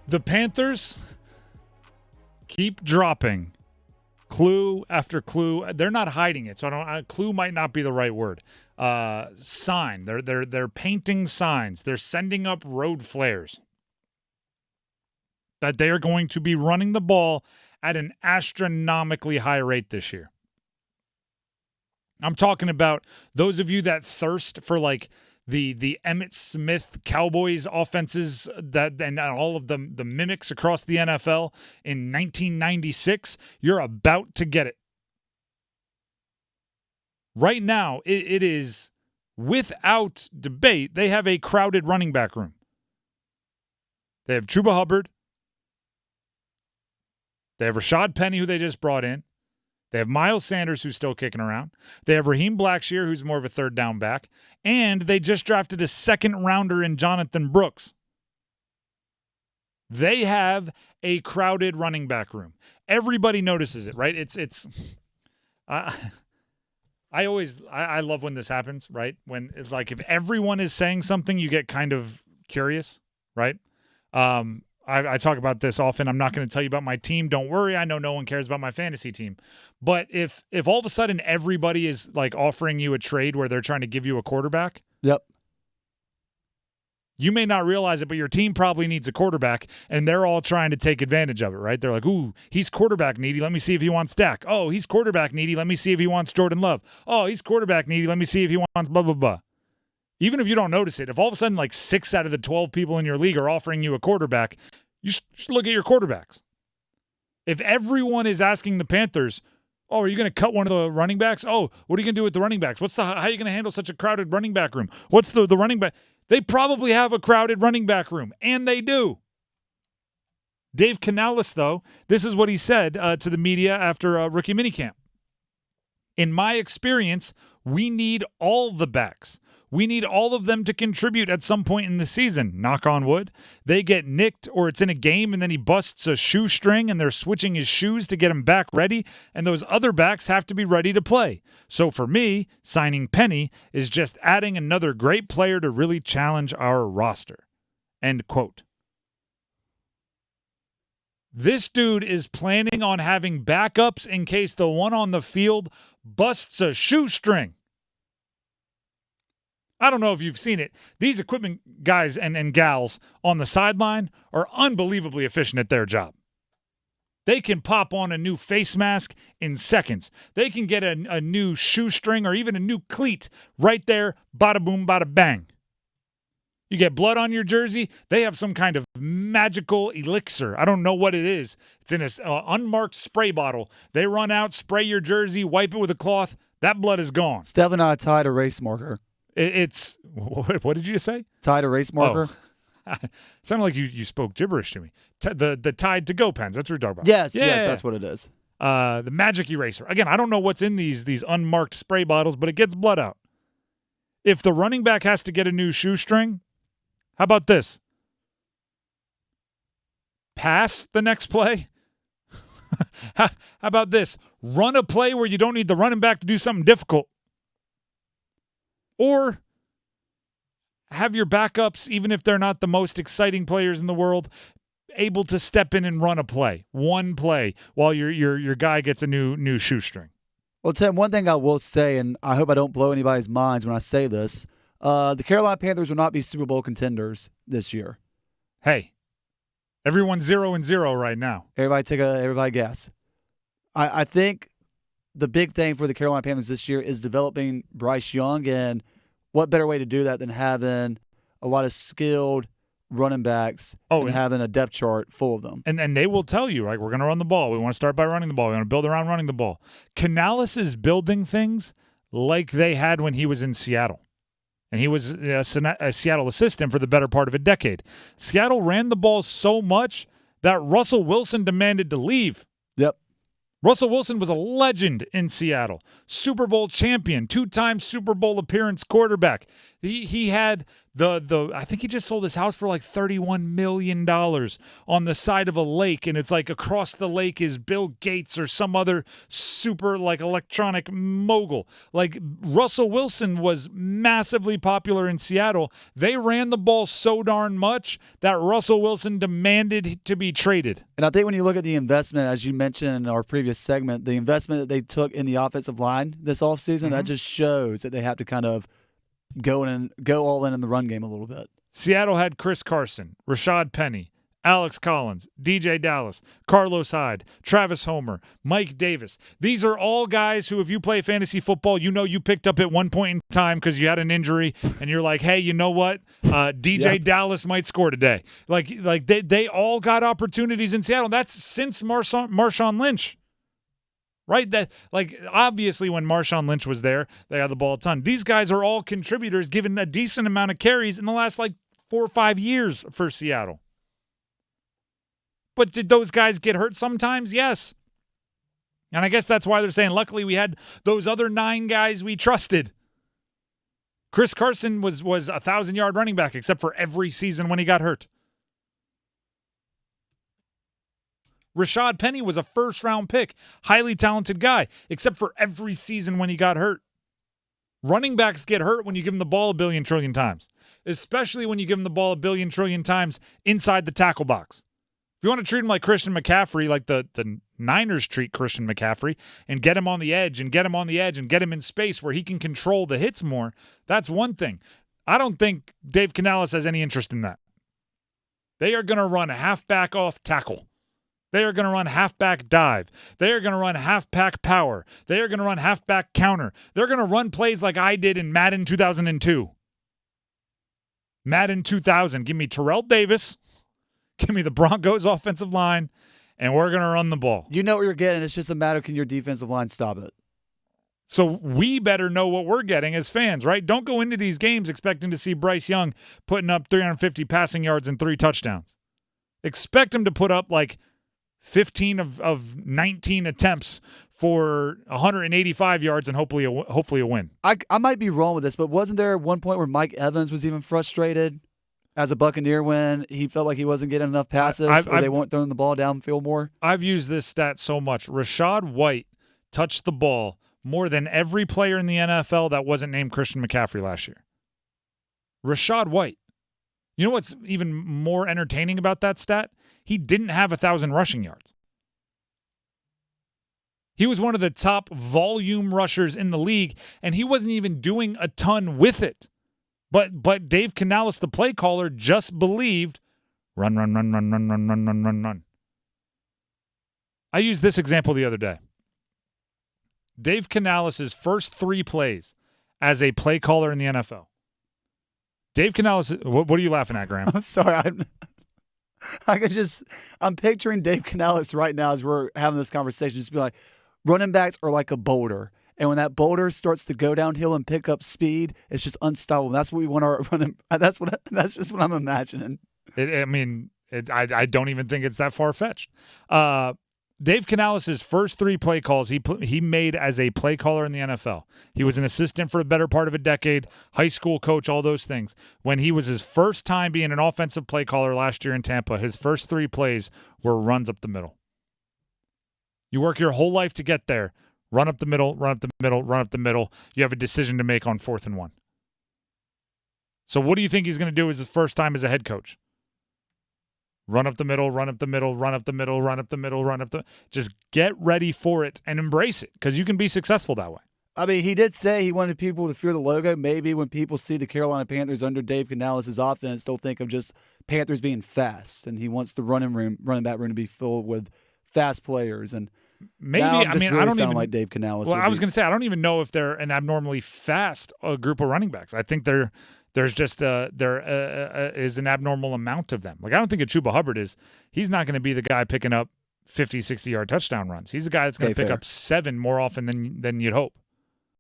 The Panthers keep dropping clue after clue. They're not hiding it, so clue might not be the right word. Sign. They're painting signs. They're sending up road flares that they are going to be running the ball at an astronomically high rate this year. I'm talking about those of you that thirst for like the Emmitt Smith Cowboys offenses and all of the mimics across the NFL in 1996. You're about to get it. Right now, it is without debate. They have a crowded running back room. They have Chuba Hubbard. They have Rashad Penny, who they just brought in. They have Miles Sanders, who's still kicking around. They have Raheem Blackshear, who's more of a third down back. And they just drafted a second-rounder in Jonathan Brooks. They have a crowded running back room. Everybody notices it, right? I love when this happens, right? When it's like if everyone is saying something, you get kind of curious, right? I talk about this often. I'm not going to tell you about my team. Don't worry. I know no one cares about my fantasy team. But if all of a sudden everybody is like offering you a trade where they're trying to give you a quarterback. Yep. You may not realize it, but your team probably needs a quarterback, and they're all trying to take advantage of it, right? They're like, ooh, he's quarterback needy. Let me see if he wants Dak. Oh, he's quarterback needy. Let me see if he wants Jordan Love. Oh, he's quarterback needy. Let me see if he wants blah, blah, blah. Even if you don't notice it, if all of a sudden like 6 out of the 12 people in your league are offering you a quarterback, you should look at your quarterbacks. If everyone is asking the Panthers, oh, are you going to cut one of the running backs? Oh, what are you going to do with the running backs? How are you going to handle such a crowded running back room? What's the running back? They probably have a crowded running back room, and they do. Dave Canales, though, this is what he said to the media after rookie minicamp. In my experience, we need all the backs. We need all of them to contribute at some point in the season. Knock on wood. They get nicked or it's in a game and then he busts a shoestring and they're switching his shoes to get him back ready, and those other backs have to be ready to play. So for me, signing Penny is just adding another great player to really challenge our roster. End quote. This dude is planning on having backups in case the one on the field busts a shoestring. I don't know if you've seen it. These equipment guys and gals on the sideline are unbelievably efficient at their job. They can pop on a new face mask in seconds. They can get a new shoestring or even a new cleat right there, bada boom, bada bang. You get blood on your jersey, they have some kind of magical elixir. I don't know what it is. It's in an unmarked spray bottle. They run out, spray your jersey, wipe it with a cloth. That blood is gone. It's definitely not a Tide erase marker. It's what did you say? Tide erase marker. Oh. Sounded like you spoke gibberish to me. The Tide to go pens. That's what we're talking about. Yes, that's what it is. The magic eraser. Again, I don't know what's in these unmarked spray bottles, but it gets blood out. If the running back has to get a new shoestring, how about this? Pass the next play. How about this? Run a play where you don't need the running back to do something difficult. Or have your backups, even if they're not the most exciting players in the world, able to step in and run a play, one play, while your guy gets a new shoestring. Well, Tim, one thing I will say, and I hope I don't blow anybody's minds when I say this, the Carolina Panthers will not be Super Bowl contenders this year. Hey, everyone's 0-0 right now. Everybody guess. I think the big thing for the Carolina Panthers this year is developing Bryce Young, and what better way to do that than having a lot of skilled running backs and having a depth chart full of them. And they will tell you, right, we're going to run the ball. We want to start by running the ball. We want to build around running the ball. Canales is building things like they had when he was in Seattle. And he was a Seattle assistant for the better part of a decade. Seattle ran the ball so much that Russell Wilson demanded to leave. Yep. Russell Wilson was a legend in Seattle. Super Bowl champion, 2-time Super Bowl appearance quarterback. He had the I think he just sold his house for like $31 million on the side of a lake, and it's like across the lake is Bill Gates or some other super like electronic mogul. Like Russell Wilson was massively popular in Seattle. They ran the ball so darn much that Russell Wilson demanded to be traded. And I think when you look at the investment, as you mentioned in our previous segment, the investment that they took in the offensive line this offseason, that just shows that they have to kind of go all in the run game a little bit. Seattle had Chris Carson, Rashad Penny, Alex Collins, DJ Dallas, Carlos Hyde, Travis Homer, Mike Davis. These are all guys who, if you play fantasy football, you know you picked up at one point in time because you had an injury, and you're like, hey, you know what? DJ Dallas might score today. Like they all got opportunities in Seattle. That's since Marshawn Lynch. Right? That obviously when Marshawn Lynch was there, they had the ball a ton. These guys are all contributors given a decent amount of carries in the last 4 or 5 years for Seattle. But did those guys get hurt sometimes? Yes. And I guess that's why they're saying luckily we had those other 9 guys we trusted. Chris Carson was a 1,000-yard running back except for every season when he got hurt. Rashad Penny was a first-round pick, highly talented guy, except for every season when he got hurt. Running backs get hurt when you give them the ball a billion trillion times, especially when you give them the ball a billion trillion times inside the tackle box. If you want to treat him like Christian McCaffrey, like the Niners treat Christian McCaffrey, and get him on the edge and get him on the edge and get him in space where he can control the hits more, that's one thing. I don't think Dave Canales has any interest in that. They are going to run a halfback off tackle. They are going to run halfback dive. They are going to run halfback power. They are going to run halfback counter. They're going to run plays like I did in Madden 2002. Madden 2000. Give me Terrell Davis. Give me the Broncos offensive line, and we're going to run the ball. You know what you're getting. It's just a matter of can your defensive line stop it. So we better know what we're getting as fans, right? Don't go into these games expecting to see Bryce Young putting up 350 passing yards and 3 touchdowns. Expect him to put up 15 of 19 attempts for 185 yards and hopefully a win. I might be wrong with this, but wasn't there one point where Mike Evans was even frustrated as a Buccaneer when he felt like he wasn't getting enough passes or they weren't throwing the ball downfield more? I've used this stat so much. Rashad White touched the ball more than every player in the NFL that wasn't named Christian McCaffrey last year. Rashad White. You know what's even more entertaining about that stat? He didn't have 1,000 rushing yards. He was one of the top volume rushers in the league, and he wasn't even doing a ton with it. But Dave Canales, the play caller, just believed run. I used this example the other day. Dave Canales' first 3 plays as a play caller in the NFL. Dave Canales, what are you laughing at, Graham? I'm sorry. I'm picturing Dave Canales right now as we're having this conversation. Just be like, running backs are like a boulder. And when that boulder starts to go downhill and pick up speed, it's just unstoppable. That's what we want our running. That's just what I'm imagining. I don't even think it's that far-fetched. Dave Canales' first 3 play calls he made as a play caller in the NFL. He was an assistant for the better part of a decade, high school coach, all those things. When he was his first time being an offensive play caller last year in Tampa, his first 3 plays were runs up the middle. You work your whole life to get there. Run up the middle, run up the middle, run up the middle. You have a decision to make on 4th and 1. So what do you think he's going to do as his first time as a head coach? Run up the middle, run up the middle, run up the middle, run up the middle, run up the – just get ready for it and embrace it because you can be successful that way. I mean, he did say he wanted people to fear the logo. Maybe when people see the Carolina Panthers under Dave Canales' offense, they'll think of just Panthers being fast, and he wants the running back room to be filled with fast players. And maybe I don't sound even like Dave Canales. Well, I was going to say I don't even know if they're an abnormally fast group of running backs. I think there's just is an abnormal amount of them. Like I don't think a Chuba Hubbard is. He's not going to be the guy picking up 50, 60-yard touchdown runs. He's the guy that's going to pick up 7 more often than you'd hope.